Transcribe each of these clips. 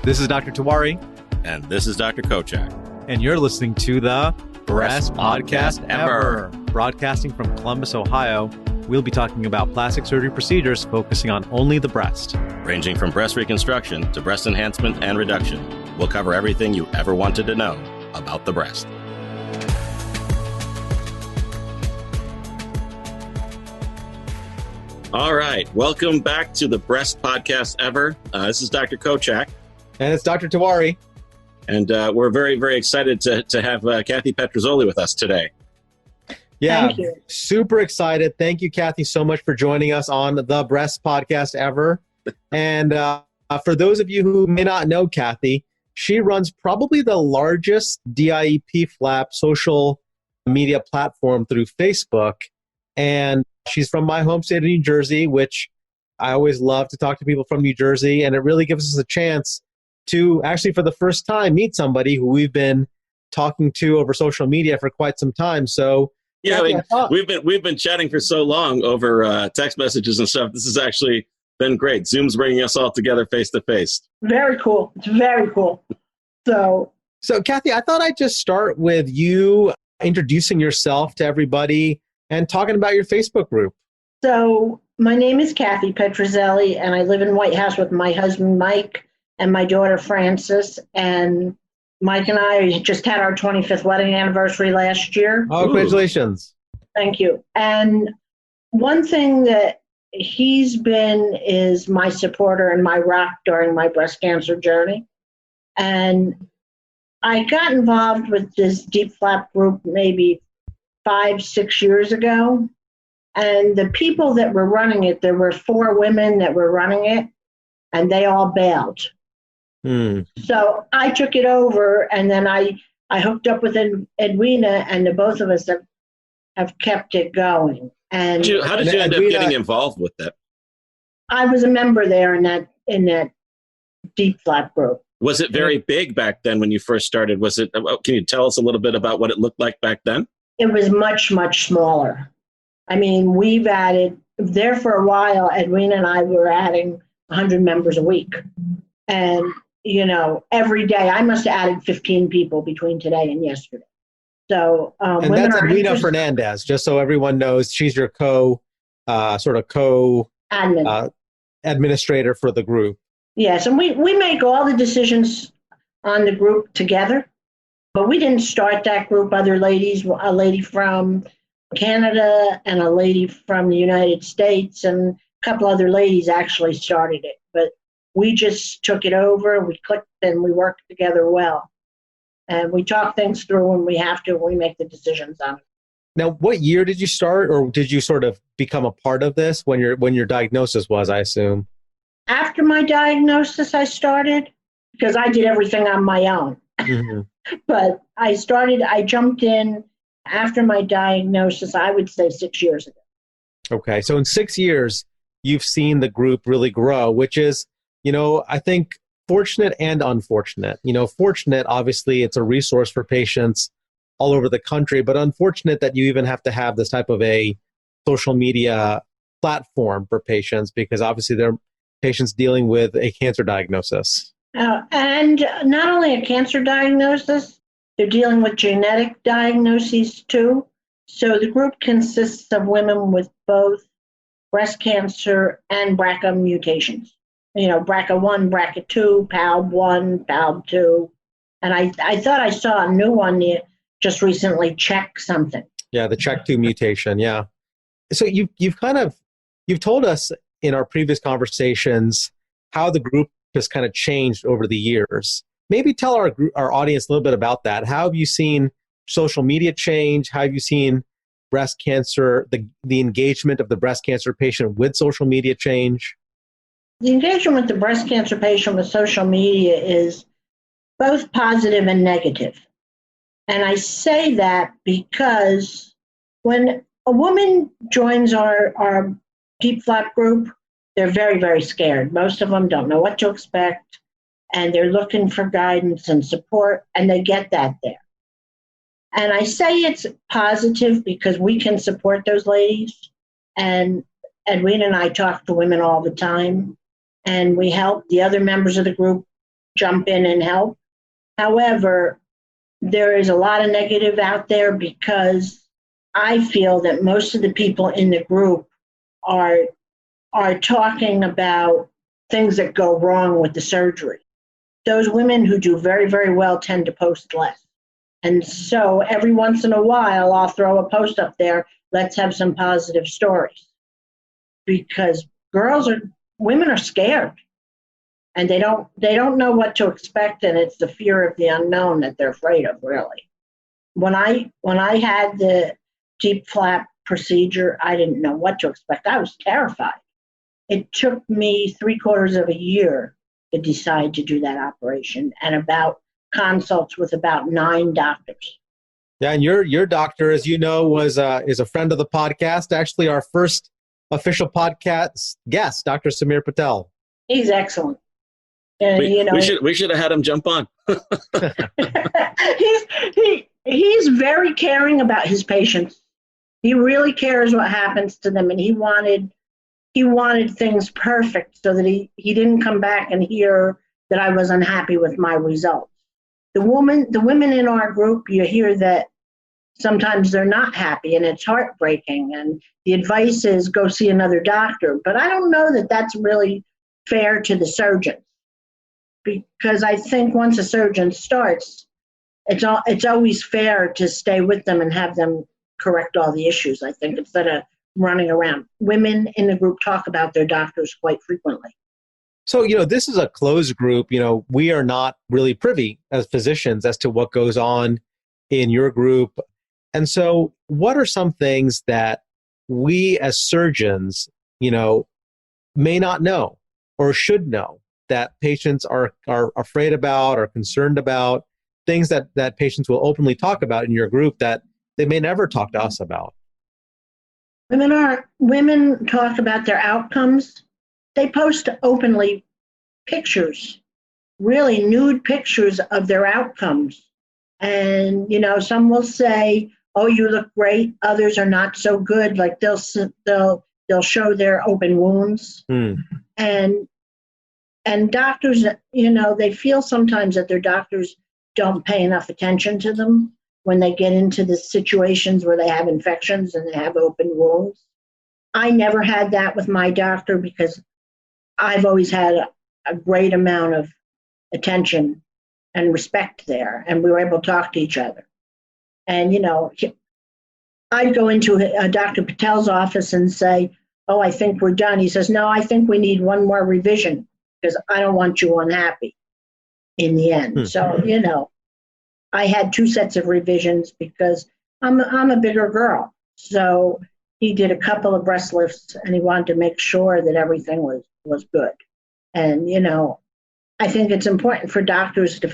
This is Dr. Tawari. And this is Dr. Kochak. And you're listening to the Best Podcast Ever. Broadcasting from Columbus, Ohio, we'll be talking about plastic surgery procedures focusing on only the breast. Ranging from breast reconstruction to breast enhancement and reduction, we'll cover everything you ever wanted to know about the breast. All right. Welcome back to the Best Podcast Ever. This is Dr. Kochak. And it's Dr. Tawari. And we're very, very excited to have Kathy Petrozelli with us today. Yeah, Thank you. Super excited. Thank you, Kathy, so much for joining us on the Breast Podcast Ever. And for those of you who may not know Kathy, she runs probably the largest DIEP flap social media platform through Facebook. And she's from my home state of New Jersey, which I always love to talk to people from New Jersey. And it really gives us a chance to actually, for the first time, meet somebody who we've been talking to over social media for quite some time. So, yeah, Kathy, we've been chatting for so long over text messages and stuff. This has actually been great. Zoom's bringing us all together face to face. Very cool. It's very cool. So, Kathy, I thought I'd just start with you introducing yourself to everybody and talking about your Facebook group. So my name is Kathy Petrozelli, and I live in White House with my husband, Mike, and my daughter, Frances. And Mike and I just had our 25th wedding anniversary last year. Oh, congratulations. Thank you. And one thing that he's been is my supporter and my rock during my breast cancer journey. And I got involved with this Diep flap group maybe 5-6 years ago. And the people that were running it, there were 4 women that were running it, and they all bailed. So I took it over, and then I hooked up with Edwina, and the both of us have kept it going. And How did you end up getting involved with that? I was a member there in that Diep flap group. Was it very big back then when you first started? Was it? Can you tell us a little bit about what it looked like back then? It was much, much smaller. I mean, we've added there for a while. Edwina and I were adding 100 members a week, and every day I must have added 15 people between today and yesterday. So, and that's Edwina Fernandez. Just so everyone knows, she's your administrator for the group. Yes, and we make all the decisions on the group together, but we didn't start that group. Other ladies, a lady from Canada and a lady from the United States and a couple other ladies actually started it, but we just took it over, we clicked, and we worked together well. And we talk things through when we have to, we make the decisions on it. Now, what year did you start, or did you sort of become a part of this when your diagnosis was, I assume? After my diagnosis, I started, because I did everything on my own. Mm-hmm. But I jumped in after my diagnosis, I would say 6 years ago. Okay, so in 6 years, you've seen the group really grow, which is, I think fortunate and unfortunate. Fortunate, obviously, it's a resource for patients all over the country, but unfortunate that you even have to have this type of a social media platform for patients, because obviously they're patients dealing with a cancer diagnosis. And not only a cancer diagnosis, they're dealing with genetic diagnoses too. So the group consists of women with both breast cancer and BRCA mutations. BRCA1, BRCA2, PALB1, PALB2. And I thought I saw a new one just recently, check something. Yeah, the CHEK2 mutation, yeah. So you've told us in our previous conversations how the group has kind of changed over the years. Maybe tell our audience a little bit about that. How have you seen social media change? How have you seen breast cancer, the engagement of the breast cancer patient with social media change? The engagement with the breast cancer patient with social media is both positive and negative. And I say that because when a woman joins our Diep flap group, they're very, very scared. Most of them don't know what to expect, and they're looking for guidance and support, and they get that there. And I say it's positive because we can support those ladies, and Edwina and I talk to women all the time, and we help the other members of the group jump in and help. However, there is a lot of negative out there because I feel that most of the people in the group are talking about things that go wrong with the surgery. Those women who do very, very well tend to post less. And so every once in a while, I'll throw a post up there, let's have some positive stories. Because women are scared. And they don't know what to expect, and it's the fear of the unknown that they're afraid of, really. When I had the Diep flap procedure, I didn't know what to expect. I was terrified. It took me 3/4 of a year to decide to do that operation, and about consults with about 9 doctors. Yeah, and your doctor, as you know, is a friend of the podcast. Actually, our first official podcast guest, Dr. Samir Patel. He's excellent. We should have had him jump on. he's very caring about his patients. He really cares what happens to them, and he wanted things perfect so that he didn't come back and hear that I was unhappy with my results. The women in our group, you hear that sometimes they're not happy and it's heartbreaking, and the advice is go see another doctor. But I don't know that that's really fair to the surgeon. Because I think once a surgeon starts, it's always fair to stay with them and have them correct all the issues, I think, instead of running around. Women in the group talk about their doctors quite frequently. So, this is a closed group. We are not really privy as physicians as to what goes on in your group. And so what are some things that we as surgeons, may not know or should know that patients are afraid about or concerned about, things that patients will openly talk about in your group that they may never talk to us about? Women talk about their outcomes. They post openly pictures, really nude pictures of their outcomes. And, some will say, oh, you look great. Others are not so good. Like they'll show their open wounds. And doctors, they feel sometimes that their doctors don't pay enough attention to them when they get into the situations where they have infections and they have open wounds. I never had that with my doctor because I've always had a great amount of attention and respect there, and we were able to talk to each other. And, I'd go into Dr. Patel's office and say, oh, I think we're done. He says, no, I think we need one more revision, because I don't want you unhappy in the end. So, I had 2 sets of revisions because I'm a bigger girl. So he did a couple of breast lifts and he wanted to make sure that everything was good. And, I think it's important for doctors to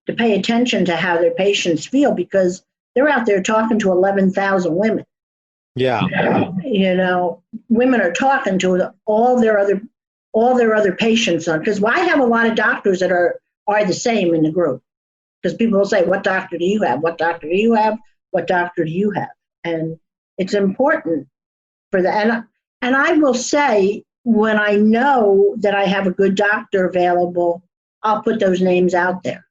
pay attention to how their patients feel, because they're out there talking to 11,000 women. Yeah. Women are talking to all their other patients on, because I have a lot of doctors that are the same in the group, because people will say, what doctor do you have? What doctor do you have? What doctor do you have? And it's important for that. And I will say, when I know that I have a good doctor available, I'll put those names out there.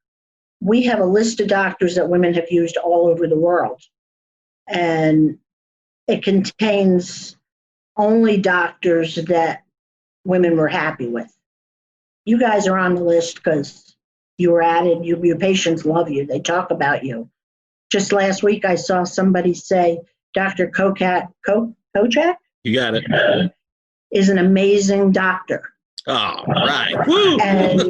We have a list of doctors that women have used all over the world. And it contains only doctors that women were happy with. You guys are on the list because you were added. Your patients love you. They talk about you. Just last week, I saw somebody say, Dr. Kojak, you got it, is an amazing doctor. Oh, right. Woo! And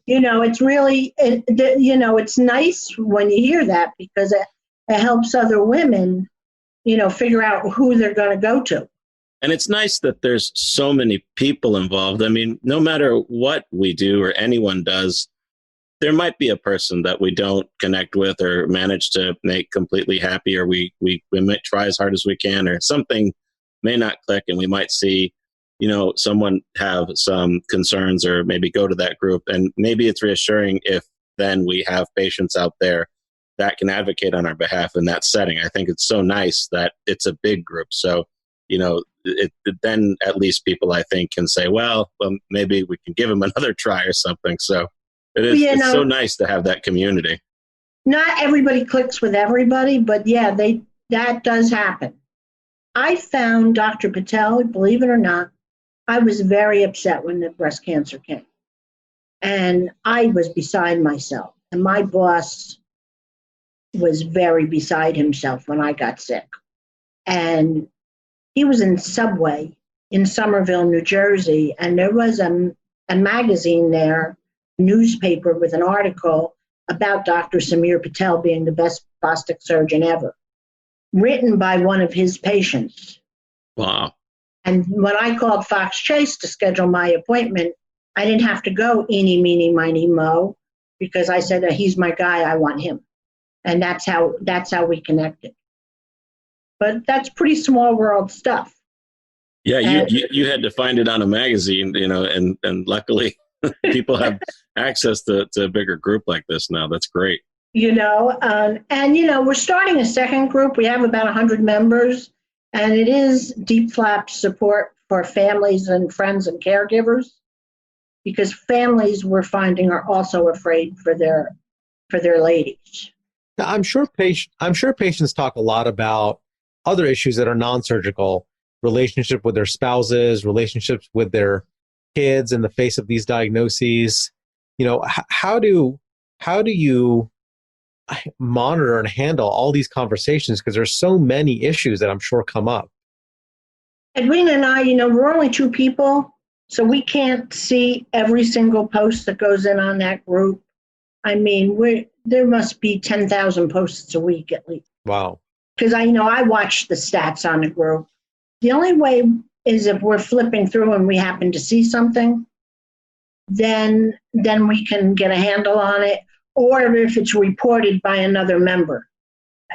it's really, it's nice when you hear that, because it helps other women, figure out who they're going to go to. And it's nice that there's so many people involved. I mean, no matter what we do or anyone does, there might be a person that we don't connect with or manage to make completely happy, or we might try as hard as we can, or something may not click, and we might see, someone have some concerns or maybe go to that group. And maybe it's reassuring if then we have patients out there that can advocate on our behalf in that setting. I think it's so nice that it's a big group. So, then at least people, I think, can say, well, maybe we can give him another try or something. So it's so nice to have that community. Not everybody clicks with everybody, but yeah, that does happen. I found Dr. Patel, believe it or not, I was very upset when the breast cancer came. And I was beside myself. And my boss was very beside himself when I got sick. And he was in Subway in Somerville, New Jersey, and there was a magazine there, newspaper with an article about Dr. Samir Patel being the best plastic surgeon ever, written by one of his patients. Wow. And when I called Fox Chase to schedule my appointment, I didn't have to go eeny, meeny, miny, mo, because I said, he's my guy, I want him. And that's how we connected. But that's pretty small world stuff. Yeah, you had to find it on a magazine, and luckily people have access to a bigger group like this now. That's great. We're starting a second group. We have about 100 members, and it is Diep Flap support for families and friends and caregivers, because families, we're finding, are also afraid for their ladies. Now, I'm sure patients talk a lot about other issues that are non-surgical, relationship with their spouses, relationships with their kids in the face of these diagnoses. How do you monitor and handle all these conversations? Because there's so many issues that I'm sure come up. Edwina and I, we're only two people, so we can't see every single post that goes in on that group. I mean, there must be 10,000 posts a week at least. Wow. Because I watch the stats on the group. The only way is if we're flipping through and we happen to see something, then we can get a handle on it, or if it's reported by another member.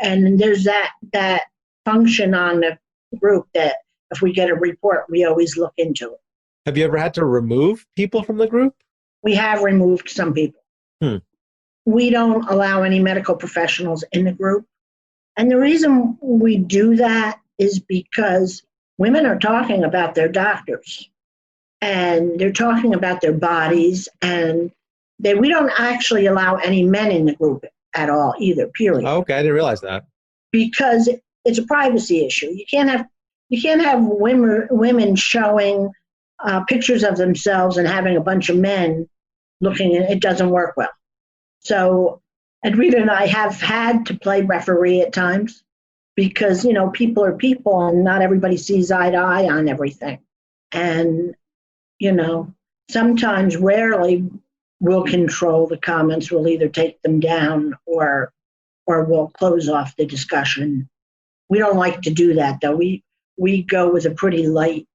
And there's that function on the group that if we get a report, we always look into it. Have you ever had to remove people from the group? We have removed some people. We don't allow any medical professionals in the group. And the reason we do that is because women are talking about their doctors, and they're talking about their bodies, and we don't actually allow any men in the group at all either, period. Okay, I didn't realize that. Because it's a privacy issue. You can't have women showing pictures of themselves and having a bunch of men looking, and it doesn't work well. So Edwina and I have had to play referee at times because, people are people and not everybody sees eye to eye on everything. And, sometimes, rarely, we'll control the comments. We'll either take them down or we'll close off the discussion. We don't like to do that, though. We go with a pretty light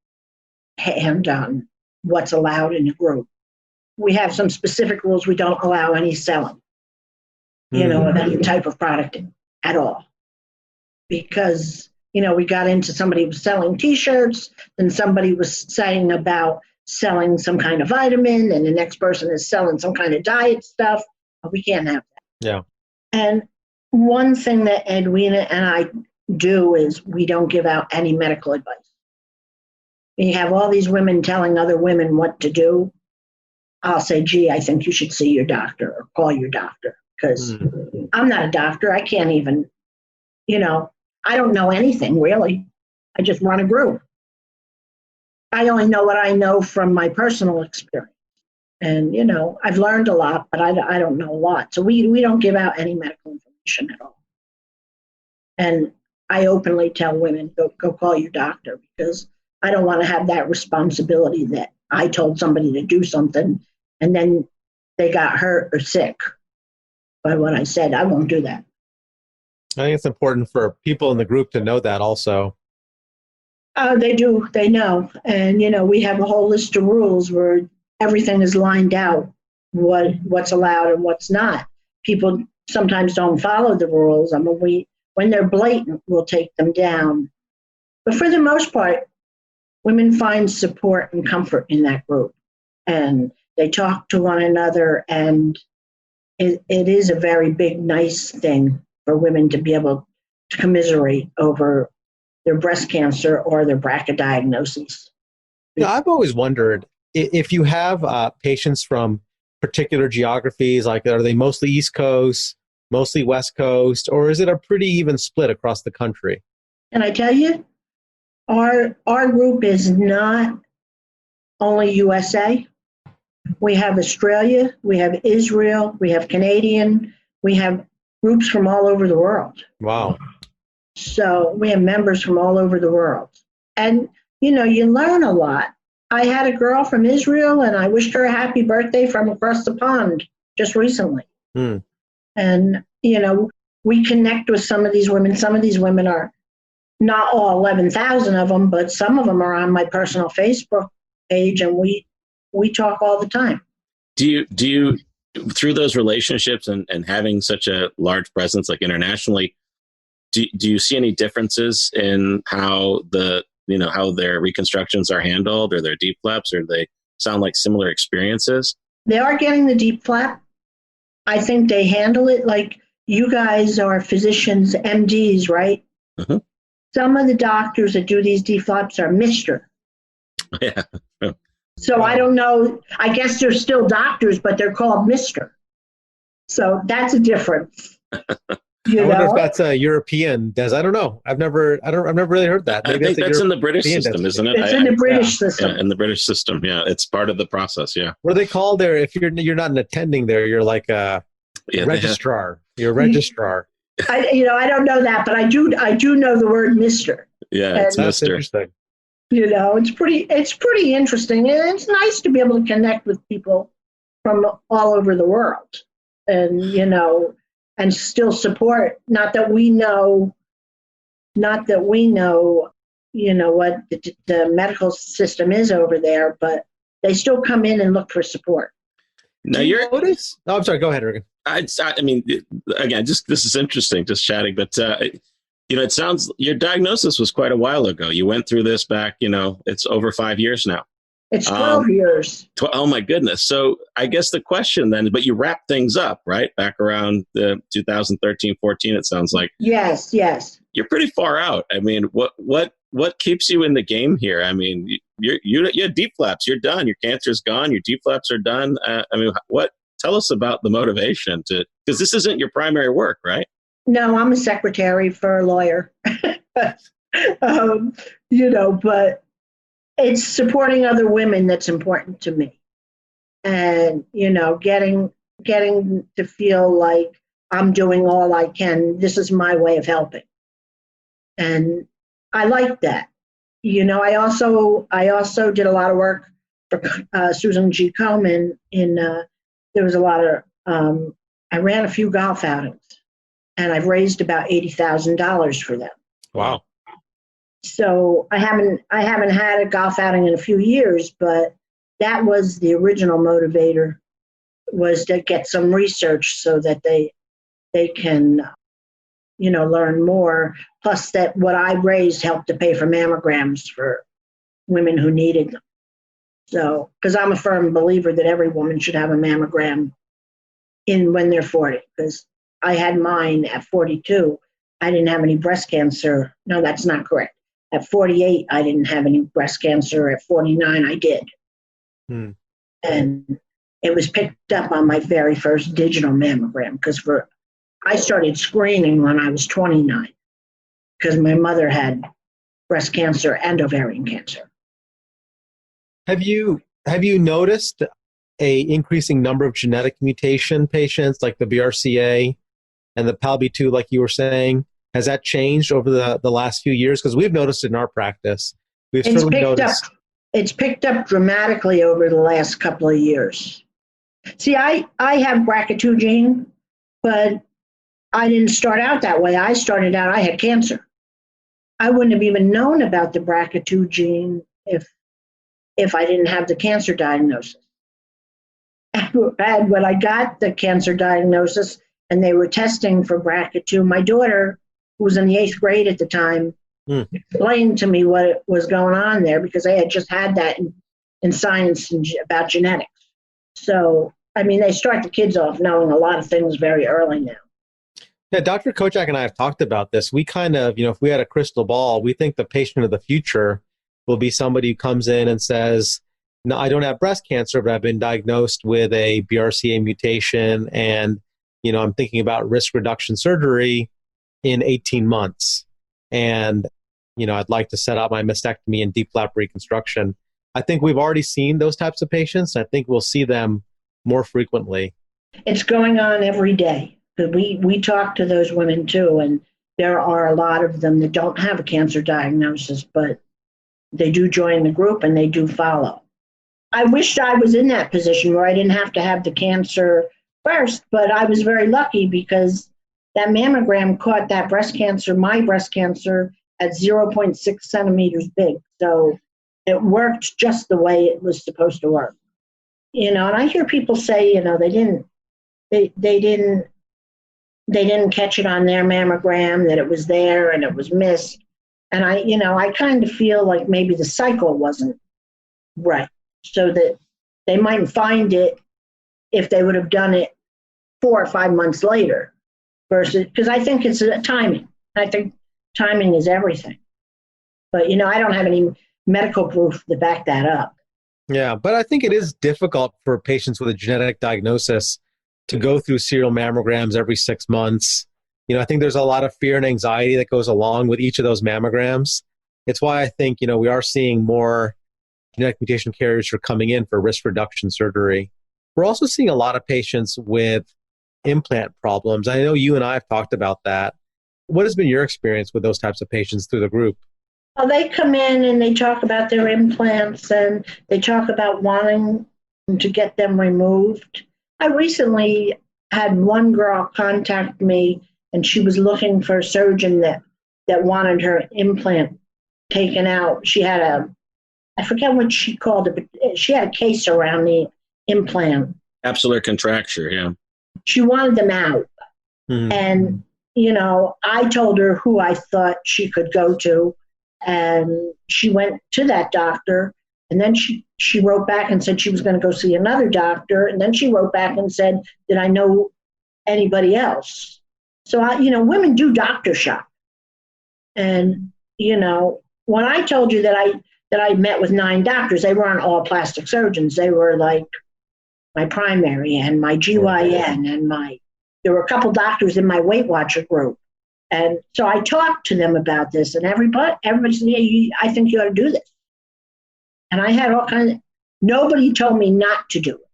hand on what's allowed in the group. We have some specific rules. We don't allow any selling, of any type of product at all. Because, we got into somebody was selling T-shirts, then somebody was saying about selling some kind of vitamin, and the next person is selling some kind of diet stuff. We can't have that. Yeah. And one thing that Edwina and I do is we don't give out any medical advice. You have all these women telling other women what to do. I'll say, gee, I think you should see your doctor or call your doctor, because I'm not a doctor. I can't even, I don't know anything really. I just run a group. I only know what I know from my personal experience. And, I've learned a lot, but I don't know a lot. So we don't give out any medical information at all. And I openly tell women, go call your doctor, because I don't want to have that responsibility that I told somebody to do something and then they got hurt or sick by what I said. I won't do that. I think it's important for people in the group to know that also. They do. They know. And, we have a whole list of rules where everything is lined out, what's allowed and what's not. People sometimes don't follow the rules. I mean, when they're blatant, we'll take them down. But for the most part, women find support and comfort in that group. And they talk to one another, and it is a very big, nice thing for women to be able to commiserate over their breast cancer or their BRCA diagnoses. I've always wondered if you have patients from particular geographies, like are they mostly East Coast, mostly West Coast, or is it a pretty even split across the country? And I tell you, our group is not only USA. We have Australia, we have Israel, we have Canadian, we have groups from all over the world. Wow. So we have members from all over the world. And, you learn a lot. I had a girl from Israel, and I wished her a happy birthday from across the pond just recently. And, we connect with some of these women. Some of these women are not all 11,000 of them, but some of them are on my personal Facebook page, and we talk all the time. Do you through those relationships and having such a large presence, like internationally, do you see any differences in how how their reconstructions are handled, or their DIEP flaps, or they sound like similar experiences? They are getting the DIEP flap. I think they handle it like you guys are physicians, MDs, right? Mm-hmm. Some of the doctors that do these DIEP flaps are Mr. Yeah. So I don't know. I guess they're still doctors, but they're called Mr. So that's a difference. I wonder if that's a European des. I don't know. I've never really heard that. Maybe I think that's in the British system, isn't it? It's in the British system. Yeah, in the British system, yeah, it's part of the process. Yeah. What are they called there? If you're not an attending there, you're like a registrar. You're a registrar. I don't know that, but I do know the word Mr. Yeah, it's That's Mr. interesting. It's pretty interesting, and it's nice to be able to connect with people from all over the world, and and still support. Not that we know, what the medical system is over there, but they still come in and look for support. Now you're notice. Oh, I'm sorry. Go ahead, Regan. I mean, again, this is interesting, just chatting, but it sounds your diagnosis was quite a while ago. You went through this back, it's over 5 years now. It's 12 years. Oh my goodness. So I guess the question then, but you wrap things up, right? Back around the 2013, 14, it sounds like. Yes. You're pretty far out. I mean, what keeps you in the game here? I mean, you had DIEP flaps. You're done. Your cancer's gone. Your DIEP flaps are done. Tell us about the motivation because this isn't your primary work, right? No, I'm a secretary for a lawyer. But it's supporting other women that's important to me. And, getting to feel like I'm doing all I can. This is my way of helping. And I like that. I also did a lot of work for Susan G. Komen there was a lot of, I ran a few golf outings, and I've raised about $80,000 for them. Wow. So I haven't had a golf outing in a few years, but that was the original motivator, was to get some research so that they can, learn more. Plus that what I raised helped to pay for mammograms for women who needed them. So, because I'm a firm believer that every woman should have a mammogram when they're 40, because I had mine at 42. I didn't have any breast cancer. No, that's not correct. At 48, I didn't have any breast cancer. At 49, I did. And it was picked up on my very first digital mammogram, because I started screening when I was 29, because my mother had breast cancer and ovarian cancer. Have you noticed a increasing number of genetic mutation patients, like the BRCA and the PALB2, like you were saying? Has that changed over the last few years? Because we've noticed it in our practice. It's picked up dramatically over the last couple of years. See, I have BRCA2 gene, but I didn't start out that way. I started out, I had cancer. I wouldn't have even known about the BRCA2 gene if I didn't have the cancer diagnosis. And when I got the cancer diagnosis and they were testing for BRCA2, my daughter, who was in the 8th grade at the time, explained to me what was going on there, because I had just had that in science and about genetics. So, I mean, they start the kids off knowing a lot of things very early now. Yeah, Dr. Kochak and I have talked about this. We kind of, if we had a crystal ball, we think the patient of the future will be somebody who comes in and says, no, I don't have breast cancer, but I've been diagnosed with a BRCA mutation and, I'm thinking about risk reduction surgery in 18 months. And, I'd like to set up my mastectomy and deep flap reconstruction. I think we've already seen those types of patients. I think we'll see them more frequently. It's going on every day. We talk to those women too, and there are a lot of them that don't have a cancer diagnosis, but they do join the group and they do follow. I wished I was in that position where I didn't have to have the cancer first, but I was very lucky because that mammogram caught that breast cancer, my breast cancer, at 0.6 centimeters big. So it worked just the way it was supposed to work. And I hear people say, they didn't catch it on their mammogram, that it was there and it was missed. And I kind of feel like maybe the cycle wasn't right, so that they might find it if they would have done it 4 or 5 months later versus, because I think it's timing. I think timing is everything. But, I don't have any medical proof to back that up. Yeah, but I think it is difficult for patients with a genetic diagnosis to go through serial mammograms every 6 months. I think there's a lot of fear and anxiety that goes along with each of those mammograms. It's why I think, we are seeing more genetic mutation carriers who are coming in for risk reduction surgery. We're also seeing a lot of patients with implant problems. I know you and I have talked about that. What has been your experience with those types of patients through the group? Well, they come in and they talk about their implants and they talk about wanting to get them removed. I recently had one girl contact me and she was looking for a surgeon that wanted her implant taken out. She had I forget what she called it, but she had a case around the implant. Capsular contracture, yeah. She wanted them out. Mm-hmm. And, I told her who I thought she could go to. And she went to that doctor. And then she wrote back and said she was going to go see another doctor. And then she wrote back and said, did I know anybody else? So, women do doctor shop. And, when I told you that I met with 9 doctors, they weren't all plastic surgeons. They were like my primary and my GYN and there were a couple doctors in my Weight Watcher group. And so I talked to them about this, and everybody said, yeah, I think you ought to do this. And I had all kinds of, nobody told me not to do it.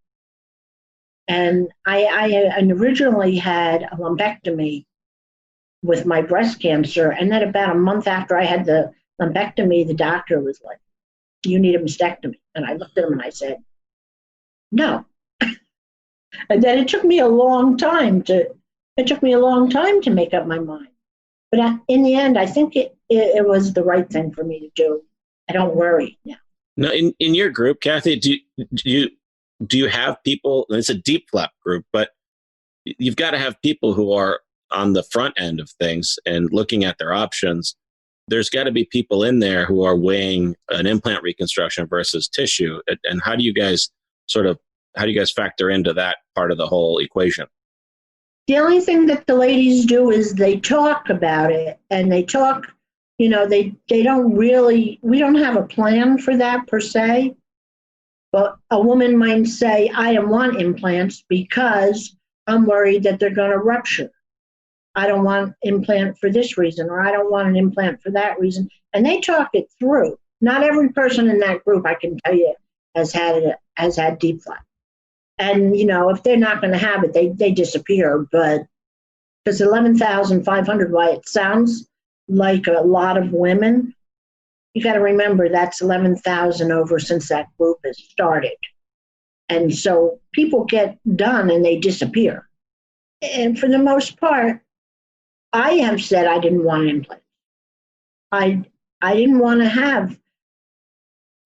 And I originally had a lumpectomy with my breast cancer. And then about a month after I had the lumpectomy, the doctor was like, you need a mastectomy. And I looked at him and I said, no. And then it took me a long time to make up my mind. But in the end, I think it was the right thing for me to do. I don't worry now. No, in your group, Kathy, do you have people? It's a deep flap group, but you've got to have people who are on the front end of things and looking at their options. There's got to be people in there who are weighing an implant reconstruction versus tissue. And how do you guys factor into that part of the whole equation? The only thing that the ladies do is they talk about it, and they talk, they don't really, we don't have a plan for that per se, but a woman might say, I don't want implants because I'm worried that they're going to rupture. I don't want an implant for this reason, or I don't want an implant for that reason. And they talk it through. Not every person in that group, I can tell you, has had deep flap. And, if they're not going to have it, they disappear. But because 11,500, why it sounds like a lot of women, you got to remember that's 11,000 over since that group has started. And so people get done and they disappear. And for the most part, I have said I didn't want implants. I didn't want to have.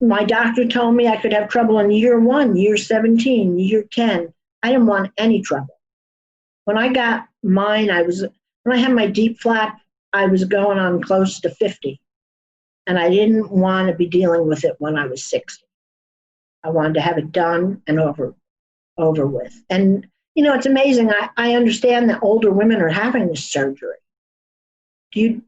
My doctor told me I could have trouble in year 1, year 17, year 10. I didn't want any trouble. When I got mine, when I had my deep flap, I was going on close to 50. And I didn't want to be dealing with it when I was 60. I wanted to have it done and over with. And it's amazing. I understand that older women are having this surgery. Do you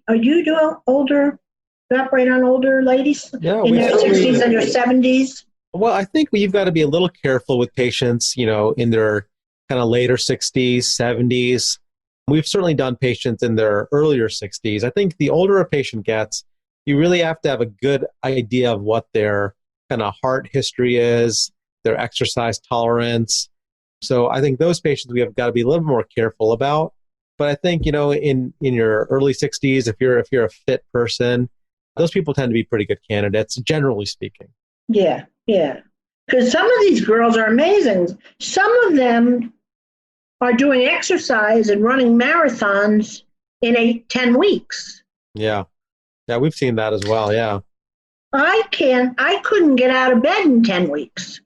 operate on older ladies in their 60s and their 70s? Well, I think you've got to be a little careful with patients, in their kind of later 60s, 70s. We've certainly done patients in their earlier 60s. I think the older a patient gets, you really have to have a good idea of what their kind of heart history is, their exercise tolerance. So I think those patients we have got to be a little more careful about. But I think, in your early 60s, if you're a fit person, those people tend to be pretty good candidates, generally speaking. Yeah. Because some of these girls are amazing. Some of them are doing exercise and running marathons in 10 weeks. Yeah, we've seen that as well, yeah. I couldn't get out of bed in 10 weeks.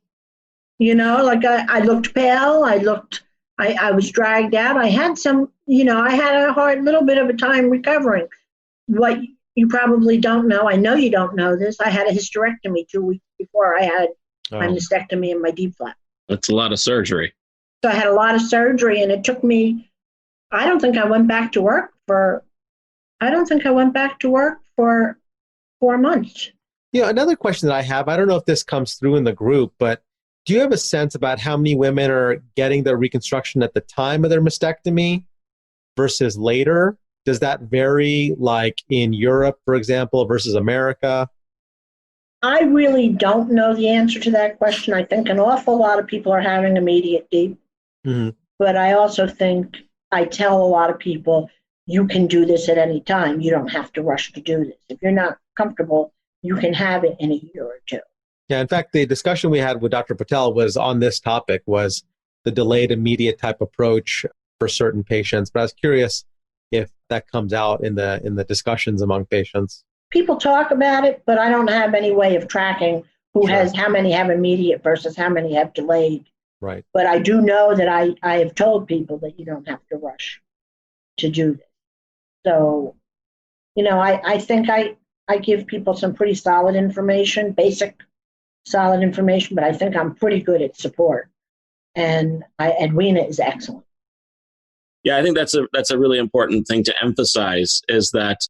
Like I looked pale, I was dragged out. I had I had a hard little bit of a time recovering. What you probably don't know, I know you don't know this, I had a hysterectomy 2 weeks before I had my mastectomy and my Diep flap. That's a lot of surgery. So I had a lot of surgery, and it took me, I don't think I went back to work for 4 months. Another question that I have, I don't know if this comes through in the group, but do you have a sense about how many women are getting their reconstruction at the time of their mastectomy versus later? Does that vary, like in Europe, for example, versus America? I really don't know the answer to that question. I think an awful lot of people are having immediate Diep. Mm-hmm. But I also think I tell a lot of people, you can do this at any time. You don't have to rush to do this. If you're not comfortable, you can have it in a year or two. Yeah, in fact, the discussion we had with Dr. Patel was on this topic, was the delayed immediate type approach for certain patients. But I was curious if that comes out in the discussions among patients. People talk about it, but I don't have any way of tracking how many have immediate versus how many have delayed. Right. But I do know that I have told people that you don't have to rush to do this. So, I think I give people some pretty solid information, basic solid information, but I think I'm pretty good at support. And Edwina is excellent. Yeah, I think that's a really important thing to emphasize, is that,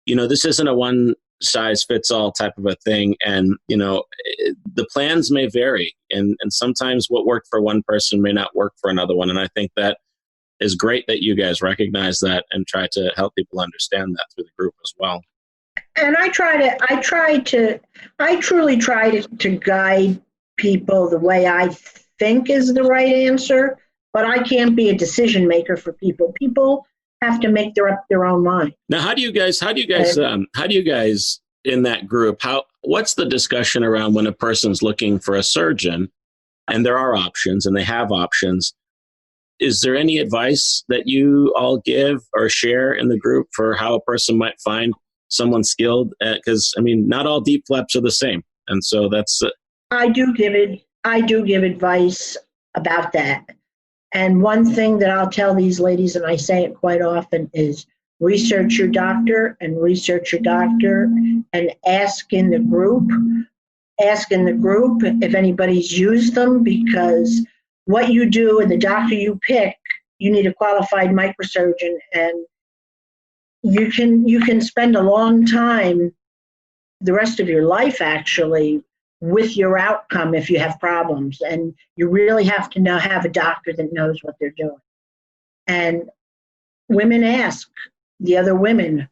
this isn't a one size fits all type of a thing. And, the plans may vary, and sometimes what worked for one person may not work for another one. And I think that is great that you guys recognize that and try to help people understand that through the group as well. And I truly try to guide people the way I think is the right answer, but I can't be a decision maker for people. People have to make their own mind. Now, how do you guys in that group, what's the discussion around when a person's looking for a surgeon and there are options and they have options? Is there any advice that you all give or share in the group for how a person might find someone skilled? Because not all Diep flaps are the same, and so that's. I do give advice about that, and one thing that I'll tell these ladies, and I say it quite often, is research your doctor, and ask in the group if anybody's used them, because what you do and the doctor you pick, you need a qualified microsurgeon, and you can spend a long time, the rest of your life actually, with your outcome if you have problems. And you really have to have a doctor that knows what they're doing. And women ask the other women,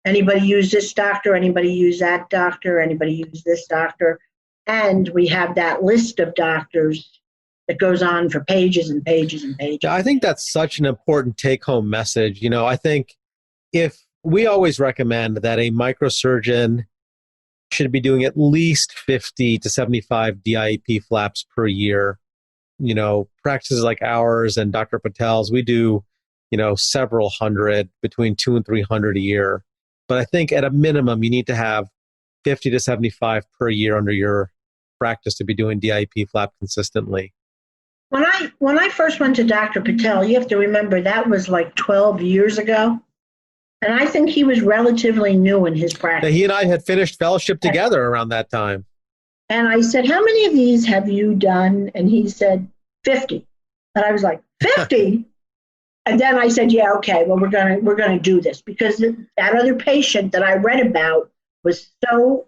anybody use this doctor? Anybody use that doctor? Anybody use this doctor? And we have that list of doctors that goes on for pages and pages and pages. Yeah, I think that's such an important take-home message. I think if we always recommend that a microsurgeon should be doing at least 50 to 75 DIEP flaps per year. Practices like ours and Dr. Patel's, we do, several hundred, between 200 and 300 a year. But I think at a minimum, you need to have 50 to 75 per year under your practice to be doing DIEP flap consistently. When I first went to Dr. Patel, you have to remember that was like 12 years ago. And I think he was relatively new in his practice. Now, he and I had finished fellowship together around that time. And I said, how many of these have you done? And he said, 50. And I was like, 50? And then I said, yeah, okay, well, we're gonna do this, because that other patient that I read about was so,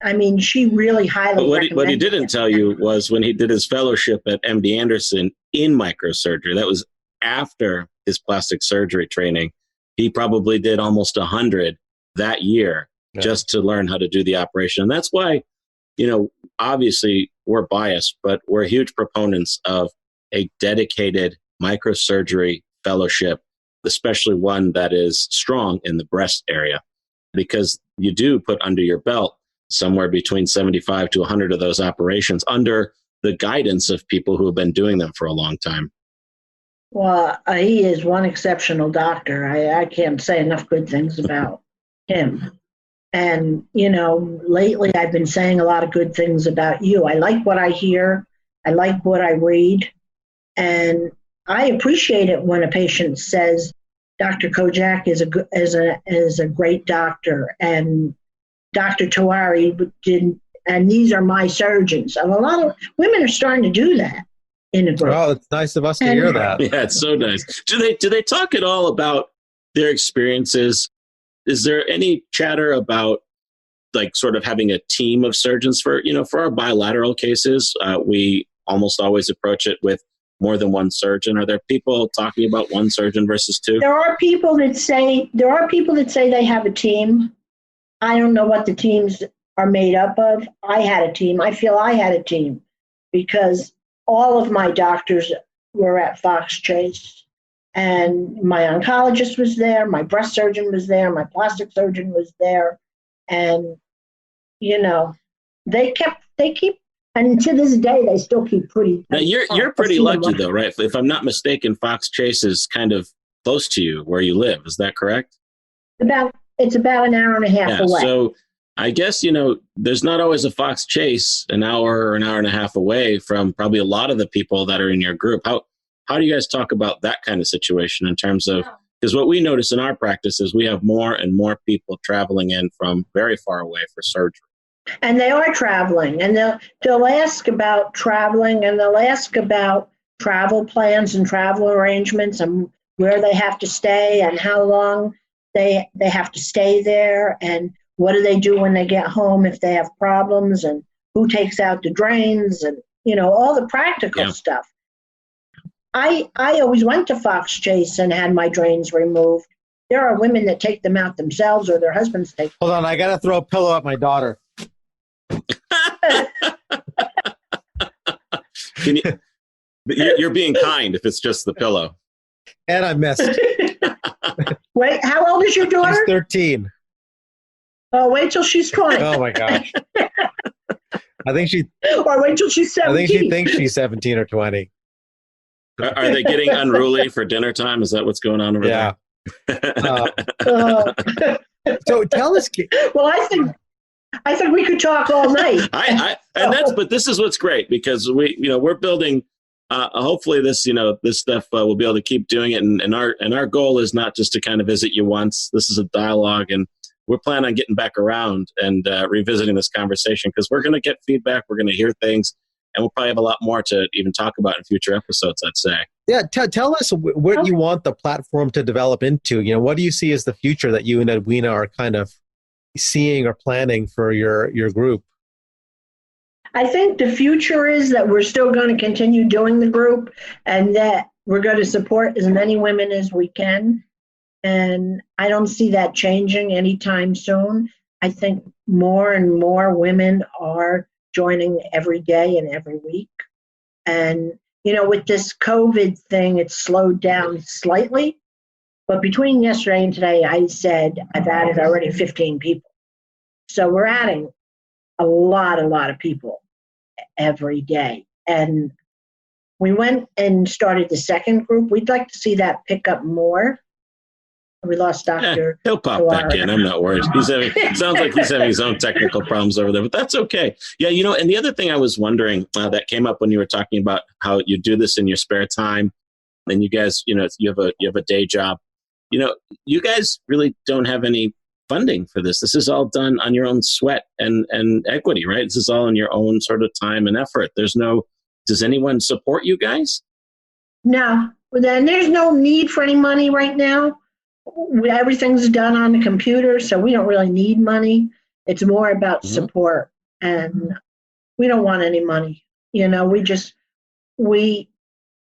I mean, she really highly But recommended what he didn't it. tell you was when he did his fellowship at MD Anderson in microsurgery, that was after his plastic surgery training. He probably did almost 100 that year just to learn how to do the operation. And that's why, obviously we're biased, but we're huge proponents of a dedicated microsurgery fellowship, especially one that is strong in the breast area, because you do put under your belt somewhere between 75 to 100 of those operations under the guidance of people who have been doing them for a long time. Well, he is one exceptional doctor. I can't say enough good things about him. And, lately I've been saying a lot of good things about you. I like what I hear. I like what I read. And I appreciate it when a patient says, Dr. Kojak is a great doctor, and Dr. Tawari didn't, and these are my surgeons. And a lot of women are starting to do that in a group. Oh, it's nice of us to hear that. Yeah, it's so nice. Do they talk at all about their experiences? Is there any chatter about like sort of having a team of surgeons for our bilateral cases? We almost always approach it with more than one surgeon. Are there people talking about one surgeon versus two? There are people that say they have a team. I don't know what the teams are made up of. I had a team. I feel I had a team because all of my doctors were at Fox Chase, and my oncologist was there, my breast surgeon was there, my plastic surgeon was there, and they keep, and to this day they still keep pretty. Now you're pretty lucky though, right? If I'm not mistaken, Fox Chase is kind of close to you where you live. Is that correct? It's about an hour and a half away. So I guess, there's not always a Fox Chase an hour or an hour and a half away from probably a lot of the people that are in your group. How do you guys talk about that kind of situation in terms of, because what we notice in our practice is we have more and more people traveling in from very far away for surgery. And they are traveling, and they'll ask about traveling, and they'll ask about travel plans and travel arrangements and where they have to stay and how long they have to stay there, and what do they do when they get home if they have problems, and who takes out the drains, and all the practical stuff. I always went to Fox Chase and had my drains removed. There are women that take them out themselves or their husbands take them. Hold on, I got to throw a pillow at my daughter. You're being kind if it's just the pillow. And I missed. Wait, how old is your daughter? She's 13. Oh, wait till she's 20. Oh my gosh. I think or wait till she's 17. I think she thinks she's 17 or 20. Are they getting unruly for dinner time? Is that what's going on over there? So tell us. Well, I think we could talk all night. But this is what's great, because we're building. Hopefully, this stuff we'll be able to keep doing it, and our goal is not just to kind of visit you once. This is a dialogue, and we're planning on getting back around and revisiting this conversation, because we're going to get feedback, we're going to hear things, and we'll probably have a lot more to even talk about in future episodes, I'd say. Yeah, tell us what you want the platform to develop into. What do you see as the future that you and Edwina are kind of seeing or planning for your group? I think the future is that we're still going to continue doing the group, and that we're going to support as many women as we can. And I don't see that changing anytime soon. I think more and more women are joining every day and every week. And, with this COVID thing, it's slowed down slightly. But between yesterday and today, I said I've added already 15 people. So we're adding a lot of people every day. And we went and started the second group. We'd like to see that pick up more. We lost Dr. He'll pop back in. I'm not worried. Sounds like he's having his own technical problems over there, but that's okay. Yeah, and the other thing I was wondering that came up when you were talking about how you do this in your spare time, and you guys, you have a day job. You guys really don't have any funding for this. This is all done on your own sweat and equity, right? This is all on your own sort of time and effort. Does anyone support you guys? No, then there's no need for any money right now. Everything's done on the computer, so we don't really need money. It's more about support, and we don't want any money. We just we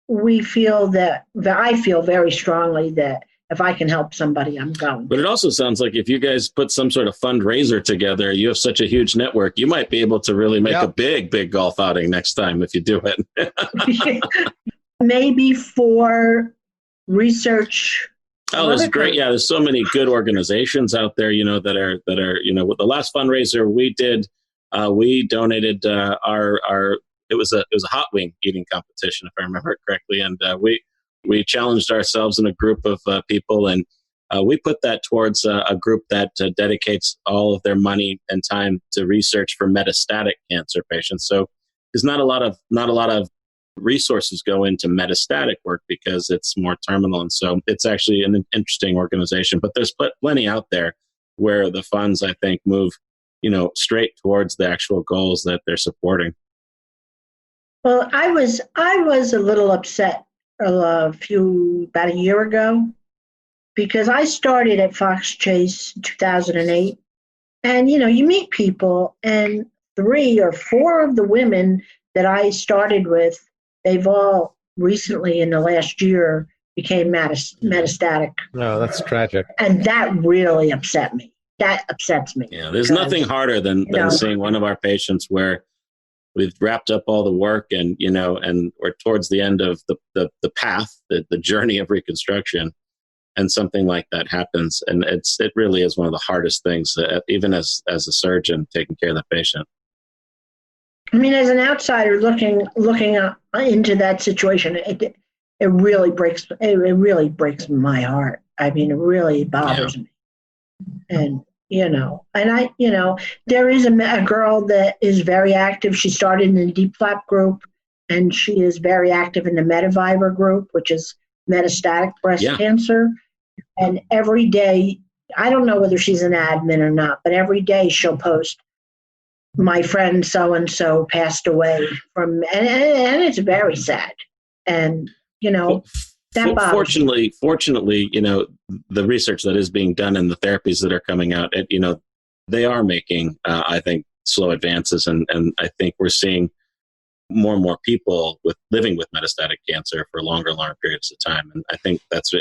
we feel that I feel very strongly that if I can help somebody, I'm going. But it also sounds like if you guys put some sort of fundraiser together, you have such a huge network, you might be able to really make a big golf outing next time if you do it. Maybe for research. Oh, that's great. Yeah, there's so many good organizations out there, that are, with the last fundraiser we did, we donated it was a hot wing eating competition, if I remember it correctly. And we challenged ourselves in a group of people, and we put that towards a group that dedicates all of their money and time to research for metastatic cancer patients. So there's not a lot of resources go into metastatic work because it's more terminal. And so it's actually an interesting organization, but there's plenty out there where the funds, I think, move, straight towards the actual goals that they're supporting. Well, I was a little upset about a year ago, because I started at Fox Chase in 2008, and you meet people, and 3 or 4 of the women that I started with, they've all recently in the last year became metastatic. Oh, that's tragic. And that really upset me. That upsets me. Yeah, there's nothing harder than seeing one of our patients where we've wrapped up all the work and we're towards the end of the path, the journey of reconstruction, and something like that happens. And it really is one of the hardest things, even as a surgeon taking care of the patient. I mean, as an outsider looking into that situation, it really breaks my heart. I mean, it really bothers me. And there is a girl that is very active. She started in the Diep group, and she is very active in the Metaviver group, which is metastatic breast cancer. And every day, I don't know whether she's an admin or not, but every day she'll post, my friend so-and-so passed away from, and it's very sad. And, that bothers me. Fortunately, the research that is being done and the therapies that are coming out, they are making, I think, slow advances. And I think we're seeing more and more people living with metastatic cancer for longer periods of time. And I think that's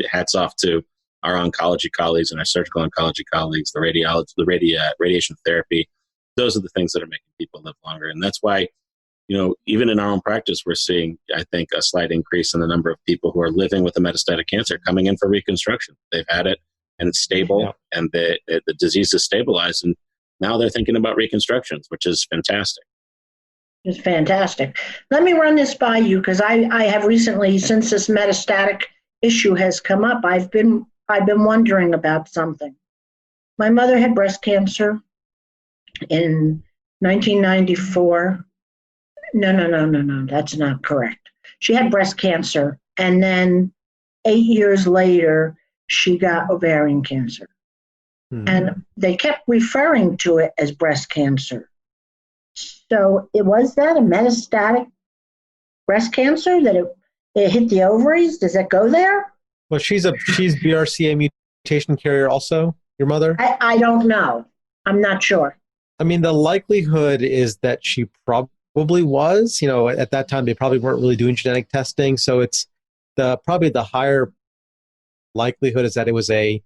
hats off to our oncology colleagues and our surgical oncology colleagues, the radiology, radiation therapy. Those are the things that are making people live longer. And that's why, even in our own practice, we're seeing, I think, a slight increase in the number of people who are living with a metastatic cancer coming in for reconstruction. They've had it and it's stable, and the disease is stabilized. And now they're thinking about reconstructions, which is fantastic. It's fantastic. Let me run this by you, because I have recently, since this metastatic issue has come up, I've been wondering about something. My mother had breast cancer in 1994. No, that's not correct. She had breast cancer, and then 8 years later, she got ovarian cancer. And they kept referring to it as breast cancer. So was that a metastatic breast cancer, that it hit the ovaries? Does it go there? Well, she's BRCA mutation carrier also, your mother? I don't know. I'm not sure. I mean, the likelihood is that she probably was. At that time, they probably weren't really doing genetic testing. So it's probably the higher likelihood is that it was a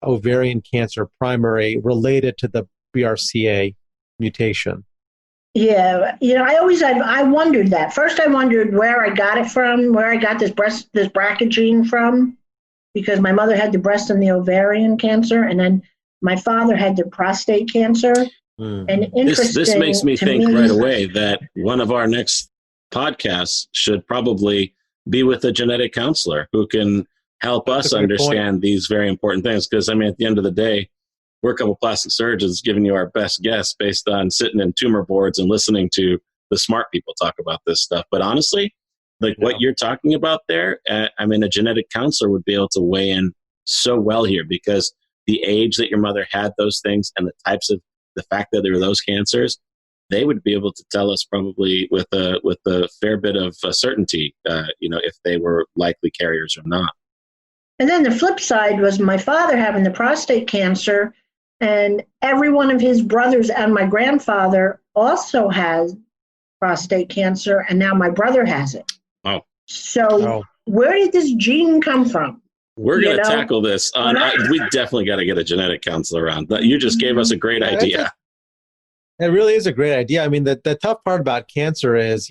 ovarian cancer primary related to the BRCA mutation. Yeah, I wondered that. First, I wondered where I got it from, where I got this BRCA gene from, because my mother had the breast and the ovarian cancer, and then my father had the prostate cancer. And this makes me think right away that one of our next podcasts should probably be with a genetic counselor who can help us understand these very important things. Because, at the end of the day, we're a couple plastic surgeons giving you our best guess based on sitting in tumor boards and listening to the smart people talk about this stuff. But honestly, what you're talking about there, a genetic counselor would be able to weigh in so well here, because the age that your mother had those things and the fact that there were those cancers, they would be able to tell us probably with a fair bit of certainty, if they were likely carriers or not. And then the flip side was my father having the prostate cancer, and every one of his brothers and my grandfather also has prostate cancer, and now my brother has it. Oh. So where did this gene come from? We're going to tackle this. We definitely got to get a genetic counselor on. You just gave us a great idea. It really is a great idea. I mean, the tough part about cancer is,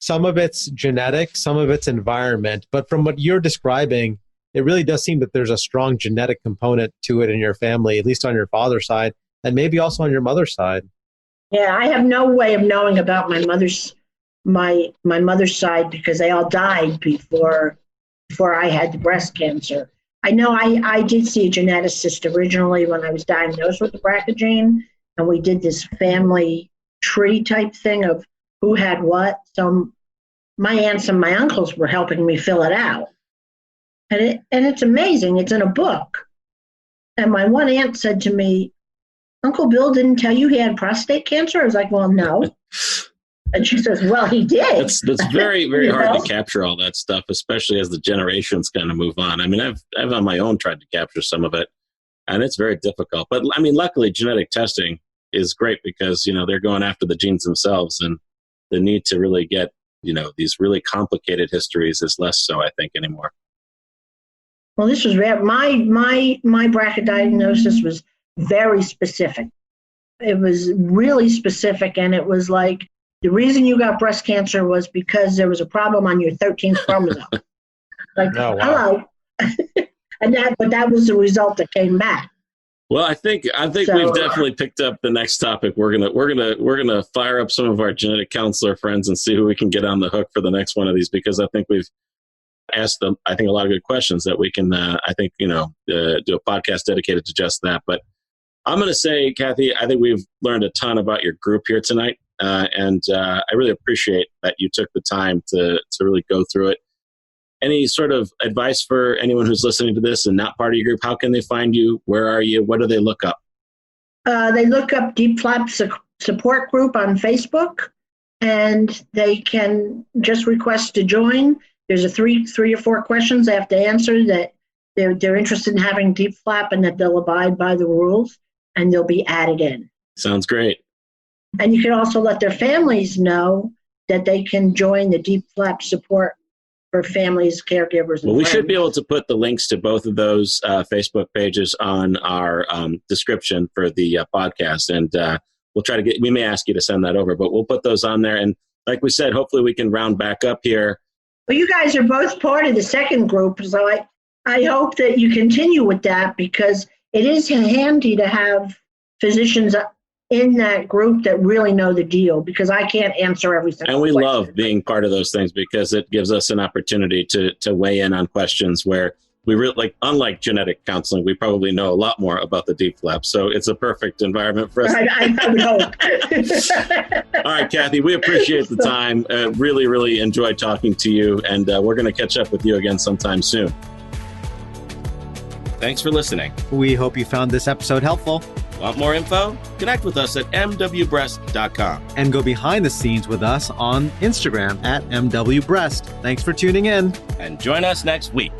some of it's genetic, some of it's environment. But from what you're describing, it really does seem that there's a strong genetic component to it in your family, at least on your father's side, and maybe also on your mother's side. Yeah, I have no way of knowing about my mother's side because they all died before I had the breast cancer. I know I did see a geneticist originally when I was diagnosed with the BRCA gene, and we did this family tree type thing of who had what. So my aunts and my uncles were helping me fill it out. And it's amazing. It's in a book. And my one aunt said to me, Uncle Bill didn't tell you he had prostate cancer? I was like, well, no. And she says, well, he did. That's very, very hard to capture all that stuff, especially as the generations kind of move on. I mean, I've on my own tried to capture some of it, and it's very difficult. But I mean, luckily, genetic testing is great because, they're going after the genes themselves, and the need to really get, these really complicated histories is less so, I think, anymore. Well, this was rare. My BRCA diagnosis was very specific. It was really specific, and it was like, the reason you got breast cancer was because there was a problem on your 13th chromosome. Hello. But that was the result that came back. Well, I think we've definitely picked up the next topic. We're gonna fire up some of our genetic counselor friends and see who we can get on the hook for the next one of these, because I think we've asked them, I think, a lot of good questions that we can, do a podcast dedicated to just that. But I'm going to say, Kathy, I think we've learned a ton about your group here tonight. And I really appreciate that you took the time to really go through it. Any sort of advice for anyone who's listening to this and not part of your group? How can they find you? Where are you? What do they look up? They look up Diep Flap Support Group on Facebook, and they can just request to join. There's a three or four questions they have to answer that they're interested in having Diep Flap and that they'll abide by the rules, and they'll be added in. Sounds great. And you can also let their families know that they can join the Diep Flap support for families, caregivers, and well, we friends. should be able to put the links to both of those Facebook pages on our description for the podcast. And we'll try to we may ask you to send that over, but we'll put those on there. And like we said, hopefully we can round back up here. Well, you guys are both part of the second group. So I hope that you continue with that, because it is handy to have physicians in that group that really know the deal, because I can't answer every single question. And we love being part of those things because it gives us an opportunity to weigh in on questions where we really, unlike genetic counseling, we probably know a lot more about the Diep Flap. So it's a perfect environment for us. I would hope. All right, Kathy, we appreciate the time. Really, really enjoyed talking to you. And we're going to catch up with you again sometime soon. Thanks for listening. We hope you found this episode helpful. Want more info? Connect with us at mwbreast.com. And go behind the scenes with us on Instagram at mwbreast. Thanks for tuning in. And join us next week.